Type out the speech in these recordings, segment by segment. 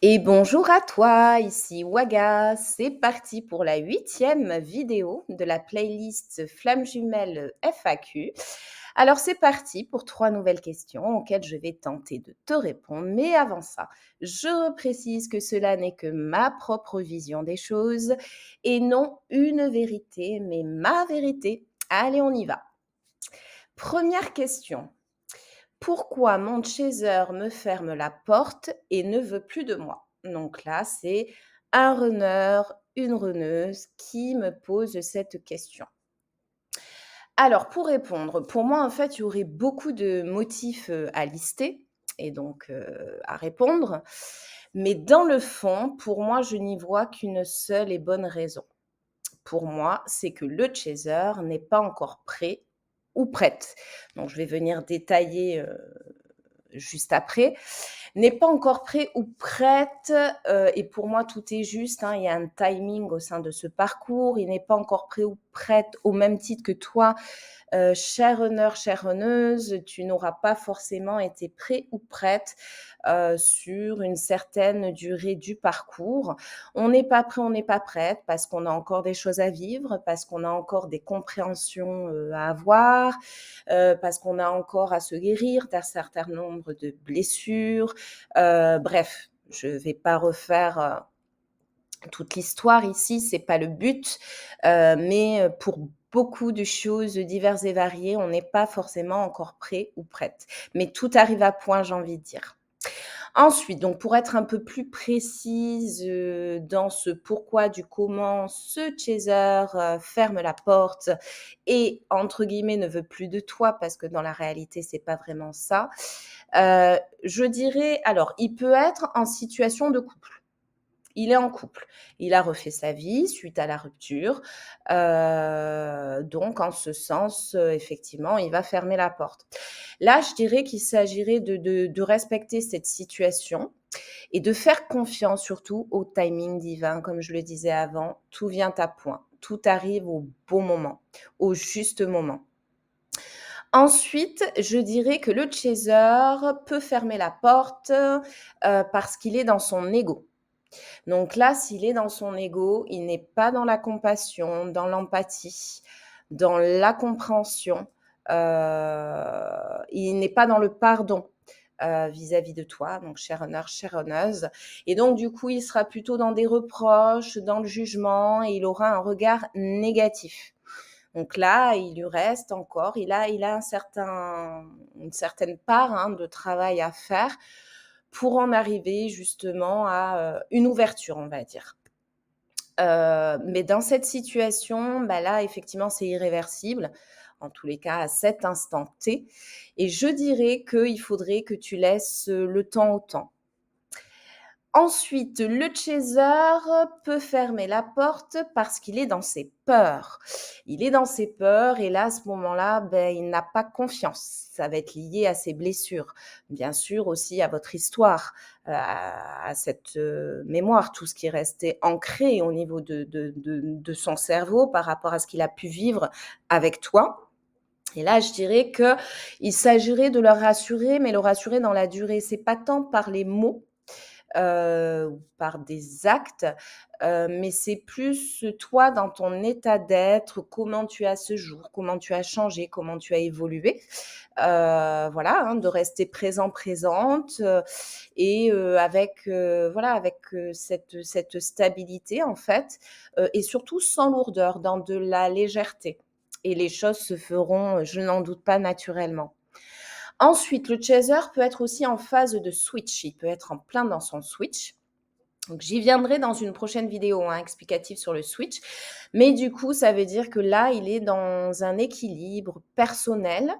Et bonjour à toi, ici Waga. C'est parti pour la 8e vidéo de la playlist Flamme jumelle FAQ. Alors c'est parti pour 3 nouvelles questions auxquelles je vais tenter de te répondre. Mais avant ça, je précise que cela n'est que ma propre vision des choses et non une vérité, mais ma vérité. Allez, on y va. Première question. Pourquoi mon chaser me ferme la porte et ne veut plus de moi? Donc là, c'est un runner, une runneuse qui me pose cette question. Alors pour répondre, pour moi, en fait, il y aurait beaucoup de motifs, à lister et donc à répondre. Mais dans le fond, pour moi, je n'y vois qu'une seule et bonne raison. Pour moi, c'est que le chaser n'est pas encore prêt ou prête. Donc je vais venir détailler, juste après, n'est pas encore prêt ou prête, et pour moi tout est juste, hein, il y a un timing au sein de ce parcours. Il n'est pas encore prêt ou prête au même titre que toi, cher runner, chère runneuse, tu n'auras pas forcément été prêt ou prête, sur une certaine durée du parcours. On n'est pas prêt, on n'est pas prête parce qu'on a encore des choses à vivre, parce qu'on a encore des compréhensions, à avoir, parce qu'on a encore à se guérir d'un certain nombre de blessures. Bref, je ne vais pas refaire, toute l'histoire ici, c'est pas le but, mais pour beaucoup de choses diverses et variées, on n'est pas forcément encore prêt ou prête. Mais tout arrive à point, j'ai envie de dire. Ensuite, donc pour être un peu plus précise, dans ce pourquoi du comment, ce chaser, ferme la porte et entre guillemets «ne veut plus de toi» parce que dans la réalité, c'est pas vraiment ça. Je dirais alors, il peut être en situation de couple. Il est en couple. Il a refait sa vie suite à la rupture. Donc en ce sens, effectivement, il va fermer la porte. Là, je dirais qu'il s'agirait de respecter cette situation et de faire confiance surtout au timing divin. Comme je le disais avant, tout vient à point. Tout arrive au bon moment, au juste moment. Ensuite, je dirais que le chaser peut fermer la porte, parce qu'il est dans son ego. Donc là, s'il est dans son ego, il n'est pas dans la compassion, dans l'empathie, dans la compréhension, il n'est pas dans le pardon, vis-à-vis de toi, donc cher honneur, chère honneuse. Et donc du coup, il sera plutôt dans des reproches, dans le jugement et il aura un regard négatif. Donc là, il lui reste encore il a une certaine part, hein, de travail à faire pour en arriver justement à, une ouverture, on va dire. Mais dans cette situation, bah, là, effectivement, c'est irréversible, en tous les cas à cet instant T et je dirais qu'il faudrait que tu laisses, le temps au temps. Ensuite, le chaser peut fermer la porte parce qu'il est dans ses peurs. Il est dans ses peurs et là, à ce moment-là, ben, il n'a pas confiance. Ça va être lié à ses blessures. Bien sûr aussi à votre histoire, à cette, mémoire, tout ce qui est resté ancré au niveau de son cerveau par rapport à ce qu'il a pu vivre avec toi. Et là, je dirais qu'il s'agirait de le rassurer, mais le rassurer dans la durée. C'est pas tant par les mots, ou par des actes, mais c'est plus toi dans ton état d'être, comment tu es à ce jour, comment tu as changé, comment tu as évolué. Voilà, hein, de rester présent, présente, et avec, voilà, avec, cette stabilité en fait, et surtout sans lourdeur, dans de la légèreté et les choses se feront, je n'en doute pas, naturellement. Ensuite, le chaser peut être aussi en phase de switch. Il peut être en plein dans son switch. Donc, j'y viendrai dans une prochaine vidéo, hein, explicative sur le switch. Mais du coup, ça veut dire que là, il est dans un équilibre personnel,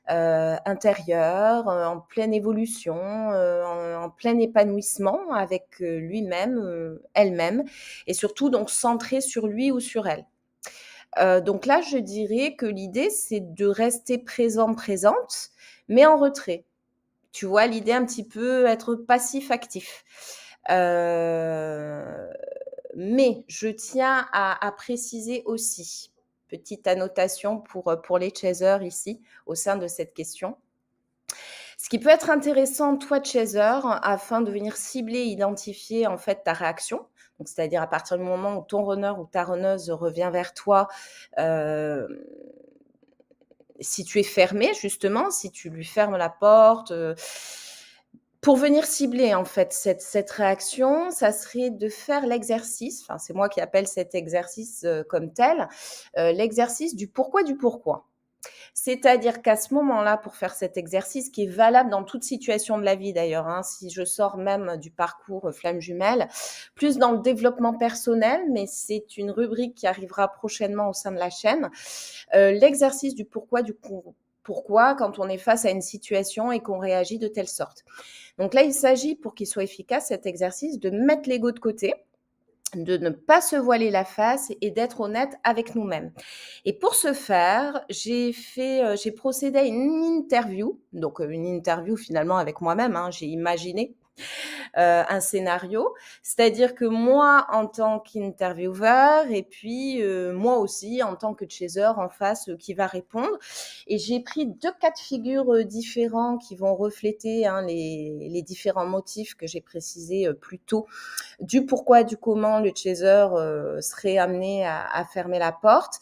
intérieur, en pleine évolution, en plein épanouissement avec lui-même, elle-même, et surtout donc centré sur lui ou sur elle. Donc là, je dirais que l'idée, c'est de rester présent, présente, mais en retrait. Tu vois l'idée un petit peu être passif-actif. Heu, mais je tiens à préciser aussi, petite annotation pour les chasers ici, au sein de cette question. Ce Ce qui peut être intéressant, toi, chaser, afin de venir cibler, identifier, en fait, ta réaction. Donc c'est-à-dire à partir du moment où ton runner ou ta runneuse revient vers toi, hem, si tu es fermé justement, si tu lui fermes la porte, pour venir cibler, en fait, cette réaction, ça serait de faire l'exercice, enfin, c'est moi qui appelle cet exercice, comme tel, l'exercice du pourquoi du pourquoi. C'est-à-dire qu'à ce moment-là, pour faire cet exercice qui est valable dans toute situation de la vie d'ailleurs, hein, si je sors même du parcours Flamme Jumelle, plus dans le développement personnel, mais c'est une rubrique qui arrivera prochainement au sein de la chaîne. L'exercice du pourquoi pourquoi quand on est face à une situation et qu'on réagit de telle sorte. Donc là, il s'agit, pour qu'il soit efficace, cet exercice, de mettre l'ego de côté, de ne pas se voiler la face et d'être honnête avec nous-mêmes. Et pour ce faire, j'ai procédé à une interview, donc une interview finalement avec moi-même, hein. J'ai imaginé un scénario. C'est-à-dire que moi, en tant qu'intervieweur, et puis moi aussi, en tant que chaser en face qui va répondre. Et j'ai pris 2 cas de figure différents qui vont refléter, hein, les différents motifs que j'ai précisés plus tôt, du pourquoi, du comment le chaser serait amené à fermer la porte.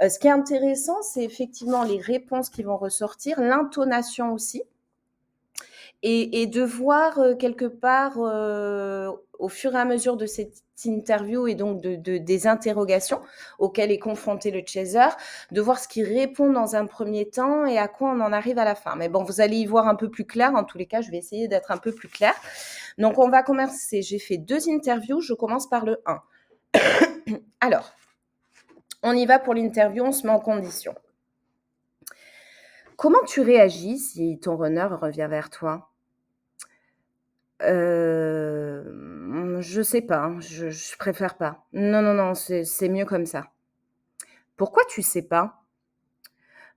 Ce qui est intéressant, c'est effectivement les réponses qui vont ressortir, l'intonation aussi, et de voir quelque part, au fur et à mesure de cette interview et donc des interrogations auxquelles est confronté le chaser, de voir ce qu'il répond dans un premier temps et à quoi on en arrive à la fin. Mais bon, vous allez y voir un peu plus clair. En tous les cas, je vais essayer d'être un peu plus claire. Donc, on va commencer. J'ai fait 2 interviews. Je commence par le 1. Alors, on y va pour l'interview. On se met en condition. Comment tu réagis si ton runner revient vers toi? Je sais pas, hein, je préfère pas. Non, non, non, c'est mieux comme ça. Pourquoi tu sais pas?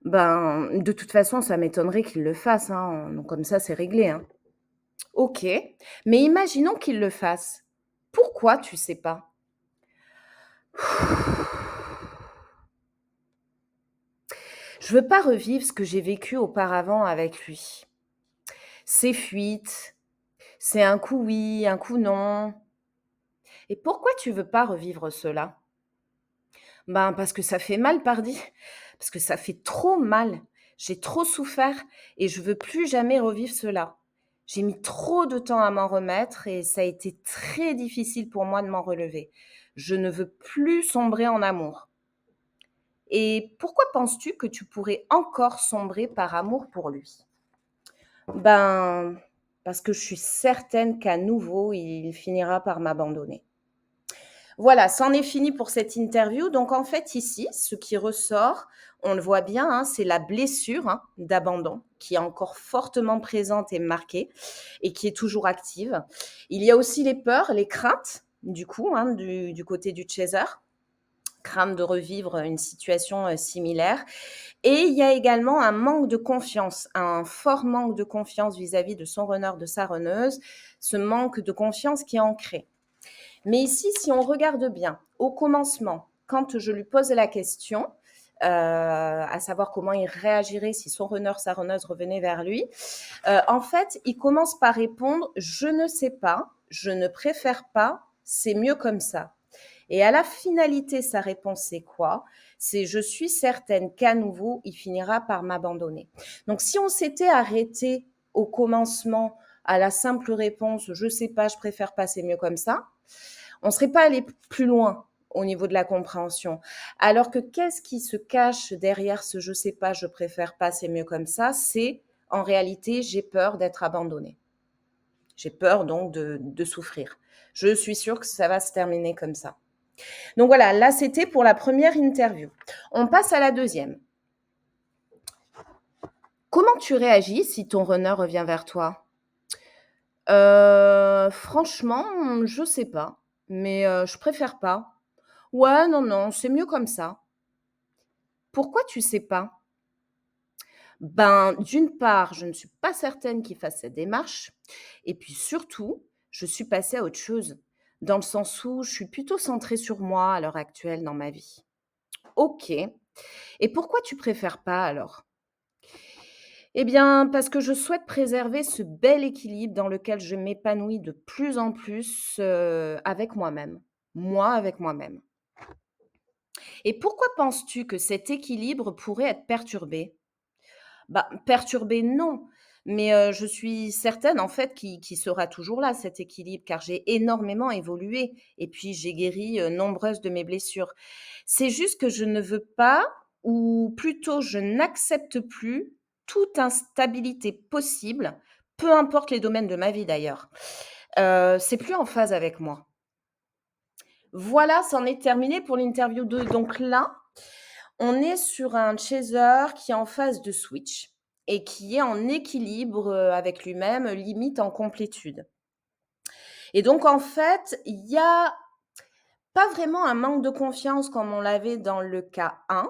Ben, de toute façon, ça m'étonnerait qu'il le fasse, hein, donc comme ça, c'est réglé, hein. OK, mais imaginons qu'il le fasse. Pourquoi tu sais pas? Je veux pas revivre ce que j'ai vécu auparavant avec lui. Ces fuites, c'est un coup oui, un coup non. Et pourquoi tu veux pas revivre cela? Ben, parce que ça fait mal pardi, parce que ça fait trop mal. J'ai trop souffert et je veux plus jamais revivre cela. J'ai mis trop de temps à m'en remettre et ça a été très difficile pour moi de m'en relever. Je ne veux plus sombrer en amour. Et pourquoi penses-tu que tu pourrais encore sombrer par amour pour lui? Ben, parce que je suis certaine qu'à nouveau, il finira par m'abandonner. Voilà, c'en est fini pour cette interview. Donc en fait ici, ce qui ressort, on le voit bien, hein, c'est la blessure, hein, d'abandon qui est encore fortement présente et marquée et qui est toujours active. Il y a aussi les peurs, les craintes du coup, hein, du côté du chaser, crainte de revivre une situation, similaire, et il y a également un manque de confiance, un fort manque de confiance vis-à-vis de son runner, de sa runneuse, ce manque de confiance qui est ancré. Mais ici, si on regarde bien, au commencement, quand je lui pose la question, à savoir comment il réagirait si son runner, sa runneuse revenait vers lui, en fait, il commence par répondre: «Je ne sais pas, je ne préfère pas, c'est mieux comme ça». Et à la finalité, sa réponse, c'est quoi? C'est: «Je suis certaine qu'à nouveau, il finira par m'abandonner». Donc si on s'était arrêté au commencement à la simple réponse: «Je sais pas, je préfère pas, c'est mieux comme ça», on ne serait pas allé plus loin au niveau de la compréhension. Alors que qu'est-ce qui se cache derrière ce je sais pas, je préfère pas, c'est mieux comme ça? C'est en réalité, j'ai peur d'être abandonnée. J'ai peur donc de souffrir. Je suis sûre que ça va se terminer comme ça. Donc voilà, là c'était pour la première interview. On passe à la deuxième. Comment tu réagis si ton runner revient vers toi? Franchement, je sais pas, mais je préfère pas. Ouais, non, non, c'est mieux comme ça. Pourquoi tu sais pas? Ben, d'une part, je ne suis pas certaine qu'il fasse cette démarche et puis surtout, je suis passée à autre chose, dans le sens où je suis plutôt centrée sur moi à l'heure actuelle dans ma vie. OK, et pourquoi tu préfères pas alors? Eh bien, parce que je souhaite préserver ce bel équilibre dans lequel je m'épanouis de plus en plus, avec moi-même. Moi avec moi-même. Et pourquoi penses-tu que cet équilibre pourrait être perturbé? Bah, perturbé, non, mais je suis certaine, en fait, qu'il sera toujours là, cet équilibre, car j'ai énormément évolué et puis j'ai guéri, nombreuses de mes blessures. C'est juste que je ne veux pas, ou plutôt je n'accepte plus toute instabilité possible, peu importe les domaines de ma vie d'ailleurs. C'est plus en phase avec moi. Voilà, c'en est terminé pour l'interview 2. Donc là, on est sur un chaser qui est en phase de switch et qui est en équilibre, avec lui-même, limite en complétude. Et donc en fait, il y a pas vraiment un manque de confiance comme on l'avait dans le cas 1.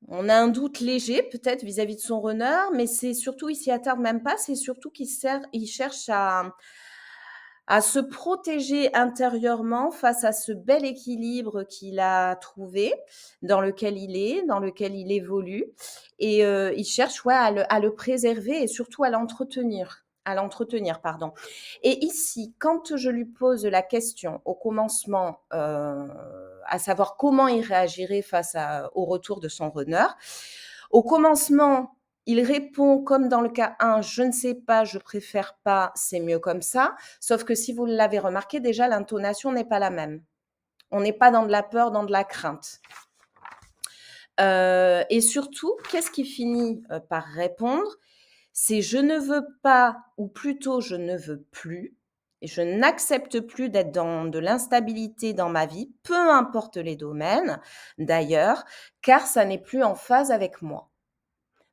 On a un doute léger peut-être vis-à-vis de son runner, mais c'est surtout il s'y attarde même pas, c'est surtout il cherche à se protéger intérieurement face à ce bel équilibre qu'il a trouvé, dans lequel il évolue et il cherche, ouais, à le préserver et surtout à l'entretenir, pardon. Et ici, quand je lui pose la question au commencement, à savoir comment il réagirait face au retour de son runner, au commencement, il répond comme dans le cas 1: «Je ne sais pas, je préfère pas, c'est mieux comme ça». Sauf que si vous l'avez remarqué, déjà l'intonation n'est pas la même. On n'est pas dans de la peur, dans de la crainte. Et surtout, qu'est-ce qu'il finit, par répondre? C'est: «Je ne veux pas» ou plutôt: «Je ne veux plus et je n'accepte plus d'être dans de l'instabilité dans ma vie, peu importe les domaines d'ailleurs, car ça n'est plus en phase avec moi».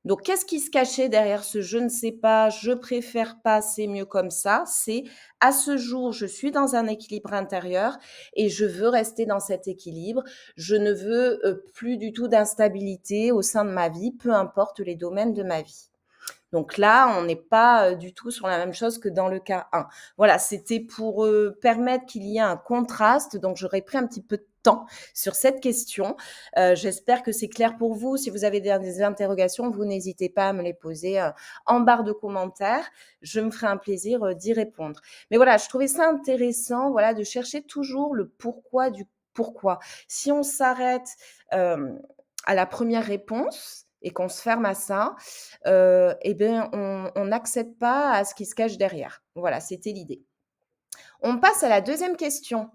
Donc, qu'est-ce qui se cachait derrière ce «je ne sais pas, je préfère pas, c'est mieux comme ça»? C'est: «À ce jour, je suis dans un équilibre intérieur et je veux rester dans cet équilibre. Je ne veux, plus du tout d'instabilité au sein de ma vie, peu importe les domaines de ma vie». Donc là, on n'est pas, du tout sur la même chose que dans le cas 1. Voilà, c'était pour, permettre qu'il y ait un contraste, donc j'aurais pris un petit peu de temps sur cette question. J'espère que c'est clair pour vous. Si vous avez des interrogations, vous n'hésitez pas à me les poser, en barre de commentaires. Je me ferai un plaisir, d'y répondre. Mais voilà, je trouvais ça intéressant, voilà, de chercher toujours le pourquoi du pourquoi. Si on s'arrête, à la première réponse et qu'on se ferme à ça, et ben, on n'accède pas à ce qui se cache derrière. Voilà, c'était l'idée. On passe à la deuxième question.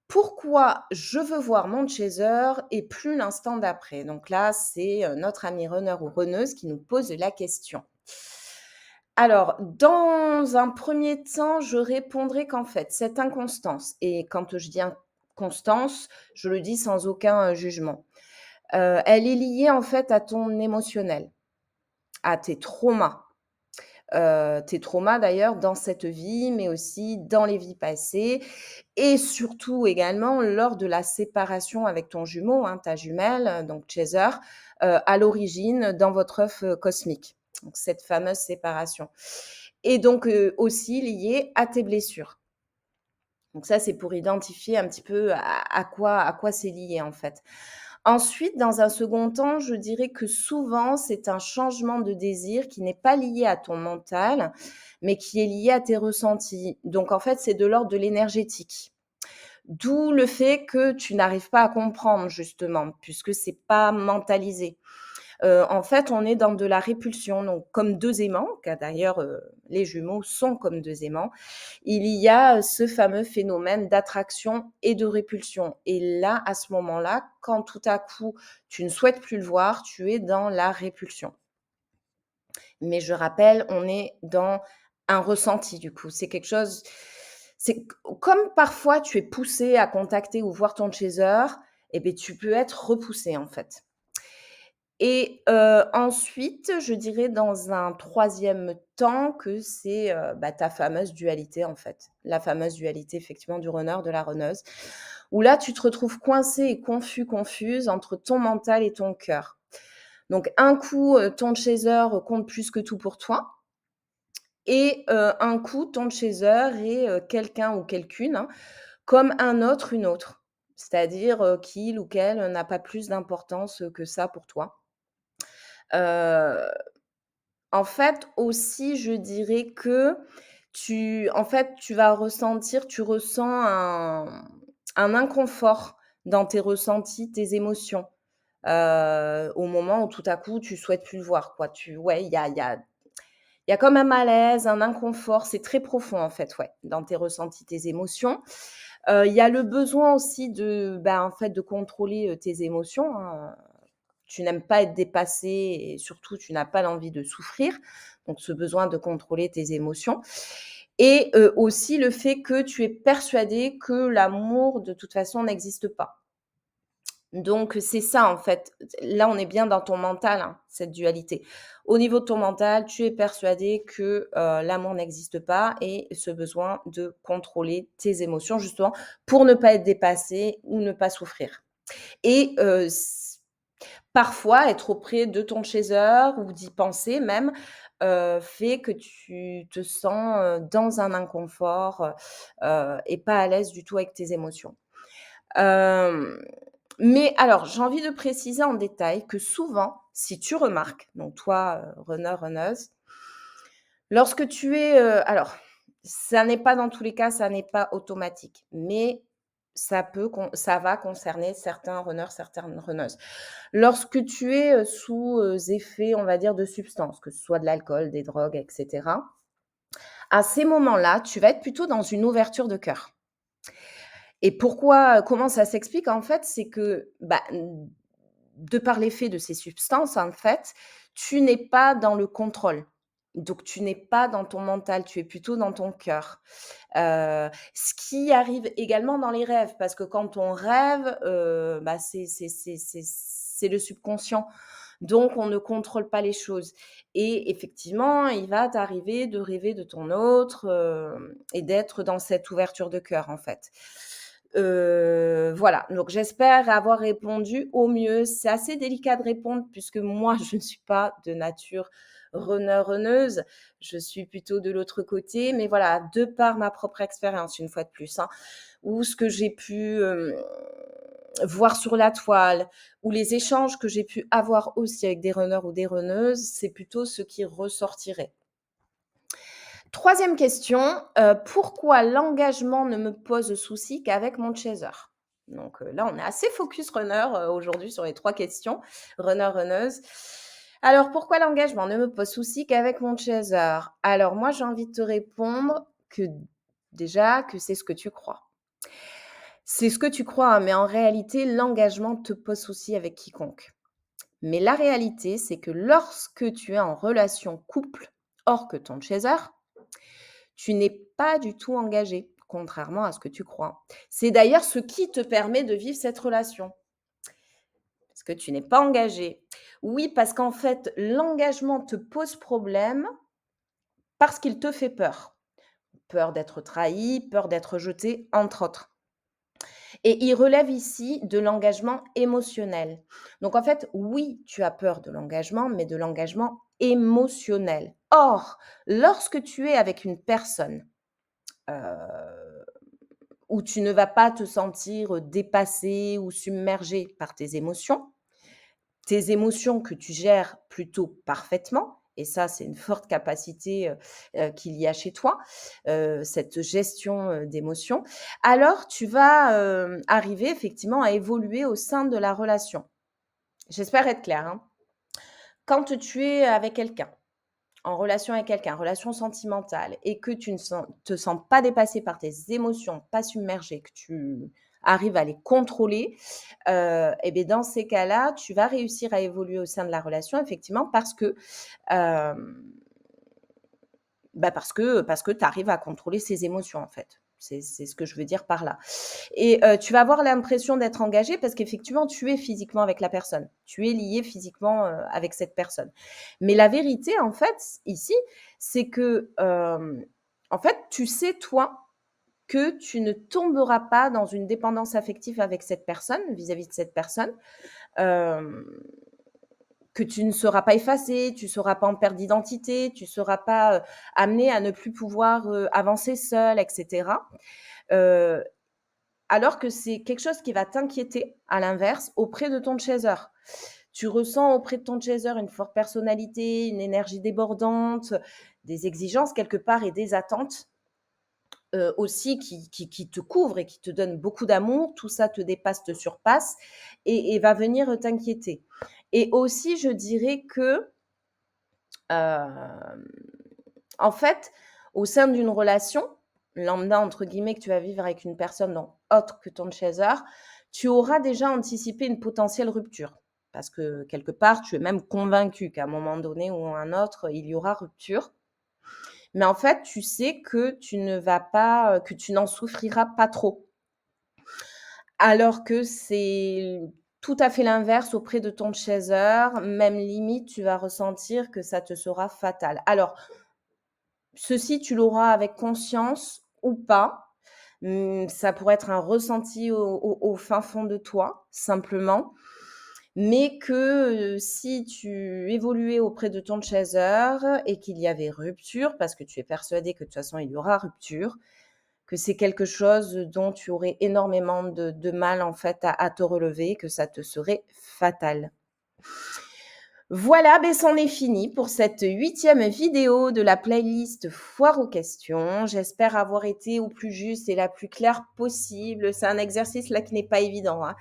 Pourquoi je veux voir mon chaser et plus l'instant d'après? Donc là, c'est, notre ami runner ou runneuse qui nous pose la question. Alors, dans un premier temps, je répondrai qu'en fait, cette inconstance, et quand je dis inconstance, je le dis sans aucun, jugement, elle est liée en fait à ton émotionnel, à tes traumas d'ailleurs dans cette vie, mais aussi dans les vies passées et surtout également lors de la séparation avec ton jumeau, hein, ta jumelle, donc Chaser, à l'origine dans votre œuf, cosmique. Donc cette fameuse séparation et donc aussi liée à tes blessures. Donc ça, c'est pour identifier un petit peu à quoi c'est lié, en fait. Ensuite, dans un second temps, je dirais que souvent, c'est un changement de désir qui n'est pas lié à ton mental, mais qui est lié à tes ressentis. Donc en fait, c'est de l'ordre de l'énergétique. D'où le fait que tu n'arrives pas à comprendre justement, puisque c'est pas mentalisé. En fait, on est dans de la répulsion, donc comme 2 aimants, car d'ailleurs, les jumeaux sont comme 2 aimants. Il y a ce fameux phénomène d'attraction et de répulsion et là, à ce moment-là, quand tout à coup, tu ne souhaites plus le voir, tu es dans la répulsion. Mais je rappelle, on est dans un ressenti du coup. C'est quelque chose c'est comme parfois tu es poussé à contacter ou voir ton chaser et beh, tu peux être repoussé en fait. Et ensuite, je dirais dans un troisième temps que c'est, bah, ta fameuse dualité, en fait. La fameuse dualité effectivement du runner, de la runneuse, où là, tu te retrouves coincé et confus, confuse entre ton mental et ton cœur. Donc un coup, ton chaser compte plus que tout pour toi et un coup, ton chaser est, quelqu'un ou quelqu'une, hein, comme un autre, une autre. C'est-à-dire, qu'il ou qu'elle n'a pas plus d'importance, que ça pour toi. Heu En fait, aussi, je dirais que tu vas ressentir tu ressens un inconfort dans tes ressentis, tes émotions, au moment où tout à coup tu souhaites plus le voir, quoi. Ouais, il y a comme un malaise, un inconfort, c'est très profond, en fait, ouais, dans tes ressentis, tes émotions. Il y a le besoin aussi en fait, de contrôler, tes émotions, hein. Tu n'aimes pas être dépassé et surtout tu n'as pas l'envie de souffrir, donc ce besoin de contrôler tes émotions et aussi le fait que tu es persuadé que l'amour de toute façon n'existe pas. Donc c'est ça en fait, là on est bien dans ton mental, hein, cette dualité. Au niveau de ton mental, tu es persuadé que, l'amour n'existe pas et ce besoin de contrôler tes émotions justement pour ne pas être dépassé ou ne pas souffrir et parfois, être auprès de ton chaser ou d'y penser même, fait que tu te sens, dans un inconfort, et pas à l'aise du tout avec tes émotions. Hem, mais alors, j'ai envie de préciser en détail que souvent, si tu remarques, donc toi, runner, runneuse, lorsque tu es, alors, ça n'est pas dans tous les cas, ça n'est pas automatique, mais ça va concerner certains runners, certaines runneuses. Lorsque tu es, sous, effet, on va dire, de substances, que ce soit de l'alcool, des drogues et cetera, à ces moments-là, tu vas être plutôt dans une ouverture de cœur et comment ça s'explique, en fait? C'est que, de par l'effet de ces substances, en fait, tu n'es pas dans le contrôle. Donc tu n'es pas dans ton mental, tu es plutôt dans ton cœur. Ce qui arrive également dans les rêves, parce que quand on rêve, c'est le subconscient. Donc on ne contrôle pas les choses et effectivement, il va t'arriver de rêver de ton autre, et d'être dans cette ouverture de cœur, en fait. Voilà, donc j'espère avoir répondu au mieux. C'est assez délicat de répondre puisque moi, je ne suis pas de nature runneuse. Je suis plutôt de l'autre côté, mais voilà, de par ma propre expérience, une fois de plus, hein, ou ce que j'ai pu, voir sur la toile, ou les échanges que j'ai pu avoir aussi avec des runners ou des runneuses, c'est plutôt ce qui ressortirait. Troisième question, pourquoi l'engagement ne me pose souci qu'avec mon chaser? Donc, là, on est assez focus runner, aujourd'hui sur les 3 questions, runner, runneuse. Alors, pourquoi l'engagement ne me pose souci qu'avec mon chaser? Alors moi, j'ai envie de te répondre que déjà, que c'est ce que tu crois. C'est ce que tu crois, hein, mais en réalité, l'engagement te pose souci avec quiconque. Mais la réalité, c'est que lorsque tu es en relation couple, hors que ton chaser, tu n'es pas du tout engagé, contrairement à ce que tu crois. C'est d'ailleurs ce qui te permet de vivre cette relation, parce que tu n'es pas engagé. Oui, parce qu'en fait, l'engagement te pose problème parce qu'il te fait peur. Peur d'être trahi, peur d'être jeté, entre autres. Et il relève ici de l'engagement émotionnel. Donc en fait, oui, tu as peur de l'engagement, mais de l'engagement émotionnel. Or, lorsque tu es avec une personne où tu ne vas pas te sentir dépassé ou submergé par tes émotions que tu gères plutôt parfaitement, et ça, c'est une forte capacité, qu'il y a chez toi, cette gestion, d'émotions, alors tu vas, arriver effectivement à évoluer au sein de la relation. J'espère être claire, hein. Quand tu es avec quelqu'un, en relation avec quelqu'un, relation sentimentale et que tu ne te sens pas dépassé par tes émotions, pas submergé, que tu arrives à les contrôler, et beh, dans ces cas-là, tu vas réussir à évoluer au sein de la relation effectivement hem, parce que tu arrives à contrôler ses émotions, en fait. C'est ce que je veux dire par là et tu vas avoir l'impression d'être engagé parce qu'effectivement, tu es physiquement avec la personne. Tu es lié physiquement, avec cette personne. Mais la vérité, en fait, ici, c'est que, en fait, tu sais, toi, que tu ne tomberas pas dans une dépendance affective avec cette personne, vis-à-vis de cette personne, hem, que tu ne seras pas effacé, tu ne seras pas en perte d'identité, tu ne seras pas, amené à ne plus pouvoir, avancer seul et cetera. Heu, alors que c'est quelque chose qui va t'inquiéter, à l'inverse, auprès de ton chaser. tu ressens auprès de ton chaser une forte personnalité, une énergie débordante, des exigences quelque part et des attentes, aussi qui te couvrent et qui te donnent beaucoup d'amour, tout ça te dépasse, te surpasse et va venir, t'inquiéter. Et aussi je dirais que, hem, en fait, au sein d'une relation «lambda» entre guillemets que tu vas vivre avec une personne donc autre que ton chaser, tu auras déjà anticipé une potentielle rupture. Parce que quelque part, tu es même convaincu qu'à un moment donné ou à un autre, il y aura rupture. Mais en fait, tu sais que tu ne vas pas, que tu n'en souffriras pas trop. Alors que c'est tout à fait l'inverse auprès de ton chaser, même limite, tu vas ressentir que ça te sera fatal. Alors, ceci, tu l'auras avec conscience ou pas. Ça pourrait être un ressenti au fin fond de toi, simplement. Mais que, si tu évoluais auprès de ton chaser et qu'il y avait rupture, parce que tu es persuadé que de toute façon il y aura rupture, que c'est quelque chose dont tu aurais énormément de mal en fait à te relever, que ça te serait fatal. Voilà, beh, c'en est fini pour cette 8e vidéo de la playlist Foire aux questions. J'espère avoir été au plus juste et la plus claire possible. C'est un exercice là qui n'est pas évident, hein,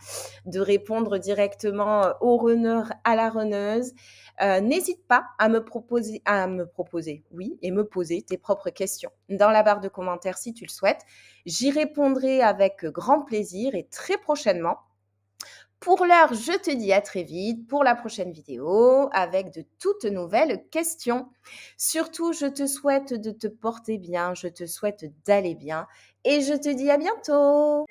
de répondre directement, au runner, à la runneuse. N'hésite pas à me proposer, oui, et me poser tes propres questions dans la barre de commentaires si tu le souhaites. J'y répondrai avec grand plaisir et très prochainement. Pour l'heure, je te dis à très vite pour la prochaine vidéo avec de toutes nouvelles questions. Surtout, je te souhaite de te porter bien, je te souhaite d'aller bien et je te dis à bientôt.